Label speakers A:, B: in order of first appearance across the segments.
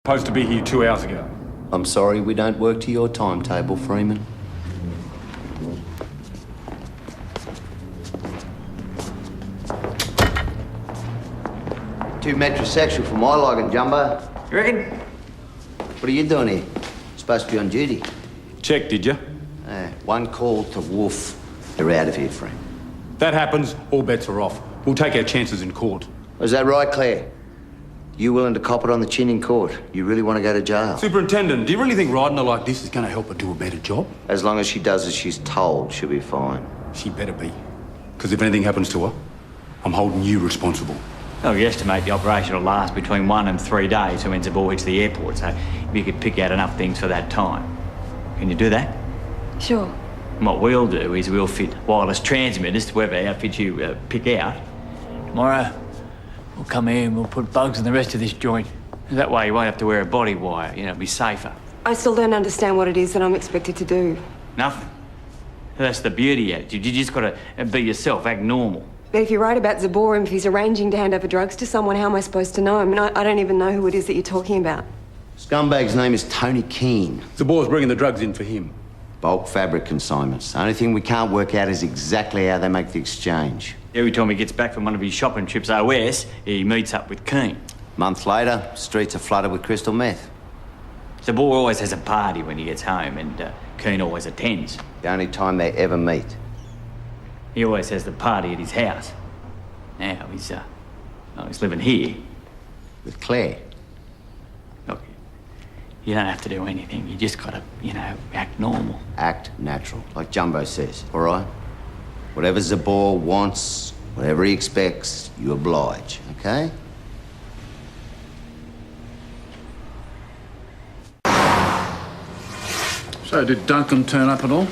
A: Supposed to be here 2 hours ago.
B: I'm sorry we don't work to your timetable, Freeman. Too metrosexual for my liking, Jumbo.
C: You reckon?
B: What are you doing here? Supposed to be on duty.
A: Check, did you?
B: One call to Wolf. You're out of here, Freeman.
A: That happens, all bets are off. We'll take our chances in court.
B: Is that right, Claire? You willing to cop it on the chin in court? You really want to go to jail?
A: Superintendent, do you really think riding her like this is going to help her do a better job?
B: As long as she does as she's told, she'll be fine.
A: She better be. Because if anything happens to her, I'm holding you responsible.
C: Oh, we estimate the operation will last between 1 and 3 days when Zabor hits the airport, so we could pick out enough things for that time. Can you do that?
D: Sure.
C: And what we'll do is we'll fit wireless transmitters to whatever outfit you pick out. Tomorrow, we'll come here and we'll put bugs in the rest of this joint. That way you won't have to wear a body wire, you know, be safer.
D: I still don't understand what it is that I'm expected to do.
C: Nothing. That's the beauty of it. You just gotta be yourself, act normal.
D: But if you're right about Zaborim, if he's arranging to hand over drugs to someone, how am I supposed to know? I mean, I don't even know who it is that you're talking about.
B: Scumbag's name is Tony Keane.
A: The boy's bringing the drugs in for him.
B: Bulk fabric consignments. The only thing we can't work out is exactly how they make the exchange.
C: Every time he gets back from one of his shopping trips OS, he meets up with Keane.
B: Month later, streets are flooded with crystal meth.
C: Zabor always has a party when he gets home, and Keane always attends.
B: The only time they ever meet.
C: He always has the party at his house. Now he's living here.
B: With Claire.
C: Look, you don't have to do anything. You just gotta, act normal.
B: Act natural, like Jumbo says, all right? Whatever Zabor wants, whatever he expects, you oblige, okay?
E: So, did Duncan turn up at all?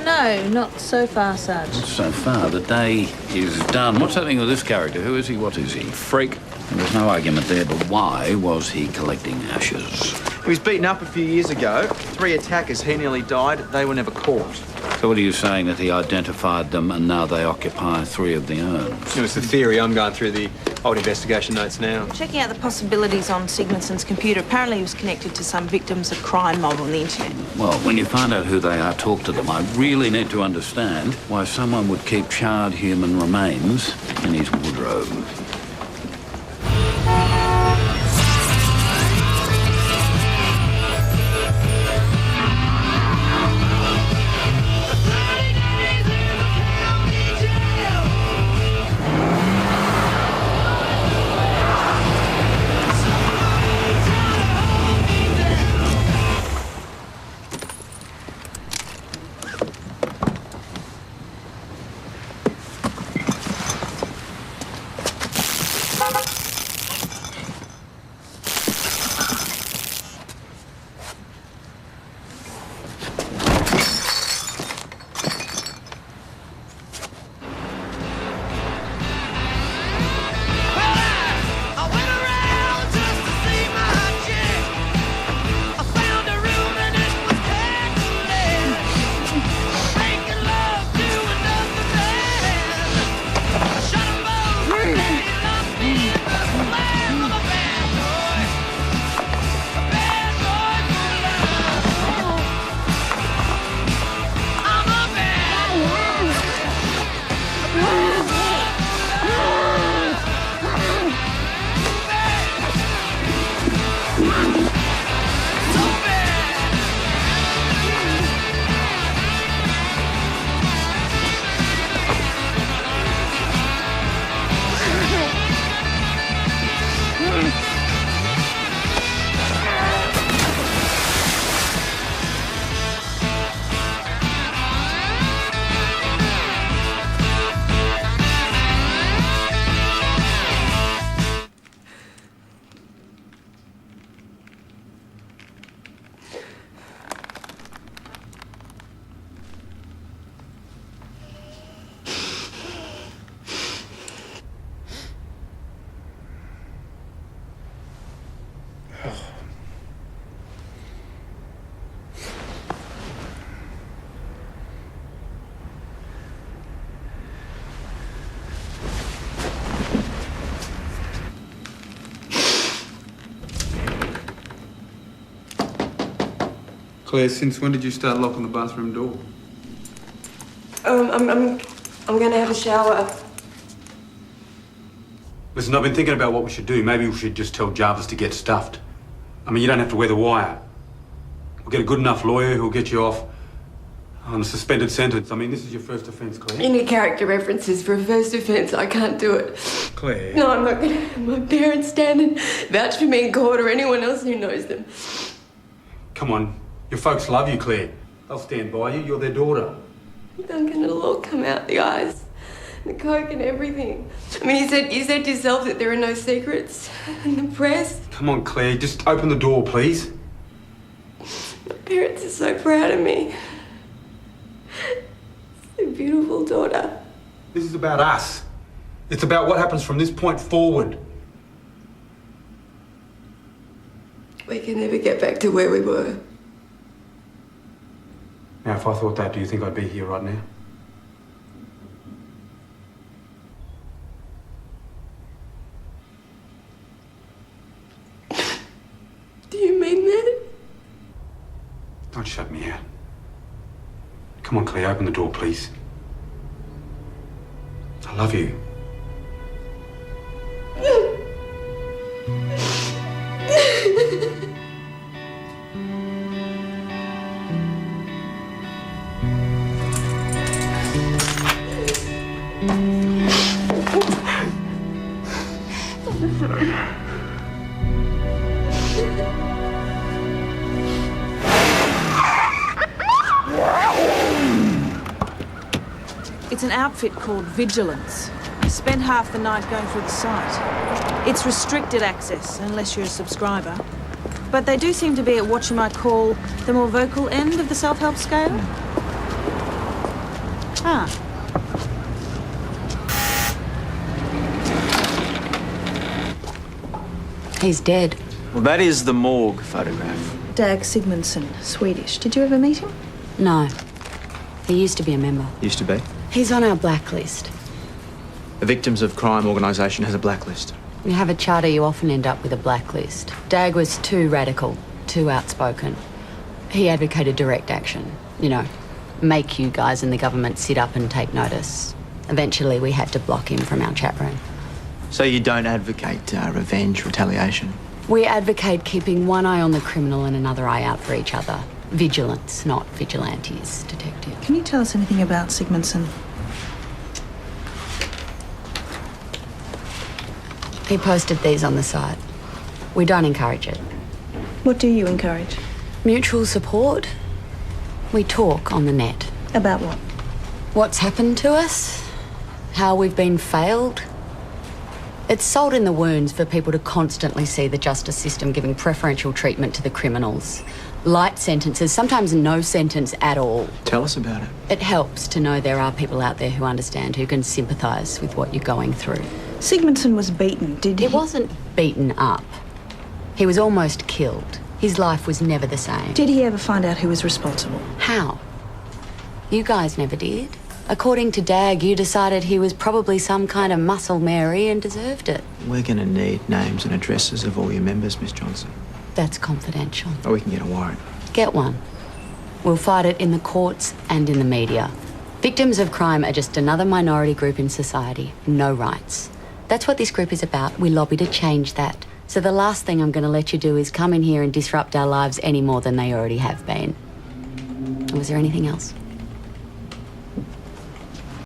F: No, not so far, Sarge.
E: So far, the day is done. What's happening with this character? Who is he? What is he? Freak? And there's no argument there, but why was he collecting ashes?
G: He was beaten up a few years ago. 3 attackers, he nearly died. They were never caught.
E: So what are you saying, that he identified them and now they occupy 3 of the urns?
G: It was the theory. I'm going through the old investigation notes now.
F: Checking out the possibilities on Sigmundsson's computer. Apparently he was connected to some victims of crime mob on the internet.
E: Well, when you find out who they are, talk to them. I really need to understand why someone would keep charred human remains in his wardrobe.
A: Claire, since when did you start locking the bathroom door?
D: I'm going to have a shower.
A: Listen, I've been thinking about what we should do. Maybe we should just tell Jarvis to get stuffed. I mean, you don't have to wear the wire. We'll get a good enough lawyer who'll get you off on a suspended sentence. I mean, this is your first offence, Claire.
D: Any character references for a first offence, I can't do it.
A: Claire.
D: No, I'm not going to have my parents stand and vouch for me in court or anyone else who knows them.
A: Come on. Your folks love you, Claire. They'll stand by you. You're their daughter.
D: Duncan, it'll all come out, the eyes, the coke and everything. I mean, you said yourself that there are no secrets in the press.
A: Come on, Claire. Just open the door, please.
D: My parents are so proud of me. A beautiful daughter.
A: This is about us. It's about what happens from this point forward.
D: We can never get back to where we were.
A: Now, if I thought that, do you think I'd be here right now?
D: Do you mean that?
A: Don't shut me out. Come on, Claire, open the door, please. I love you.
F: It's an outfit called Vigilance. I spent half the night going through the site. It's restricted access, unless you're a subscriber. But they do seem to be at what you might call the more vocal end of the self-help scale. Ah.
H: He's dead.
G: Well, that is the morgue photograph.
F: Dag Sigmundsson, Swedish. Did you ever meet him?
H: No. He used to be a member.
G: Used to be.
H: He's on our blacklist.
G: The Victims of Crime organisation has a blacklist.
H: You have a charter, you often end up with a blacklist. Dag was too radical, too outspoken. He advocated direct action. You know, make you guys in the government sit up and take notice. Eventually, we had to block him from our chat room.
G: So you don't advocate revenge, retaliation?
H: We advocate keeping one eye on the criminal and another eye out for each other. Vigilance, not vigilantes, detective.
F: Can you tell us anything about Sigmundsson?
H: He posted these on the site. We don't encourage it.
F: What do you encourage?
H: Mutual support. We talk on the net.
F: About what?
H: What's happened to us? How we've been failed? It's salt in the wounds for people to constantly see the justice system giving preferential treatment to the criminals. Light sentences, sometimes no sentence at all.
G: Tell us about it.
H: It helps to know there are people out there who understand, who can sympathise with what you're going through.
F: Sigmundsson was beaten, did he?
H: He wasn't beaten up. He was almost killed. His life was never the same.
F: Did he ever find out who was responsible?
H: How? You guys never did. According to Dag, you decided he was probably some kind of muscle Mary and deserved it.
G: We're going to need names and addresses of all your members, Miss Johnson.
H: That's confidential.
G: Or we can get a warrant.
H: Get one. We'll fight it in the courts and in the media. Victims of crime are just another minority group in society. No rights. That's what this group is about. We lobby to change that. So the last thing I'm going to let you do is come in here and disrupt our lives any more than they already have been. Was there anything else?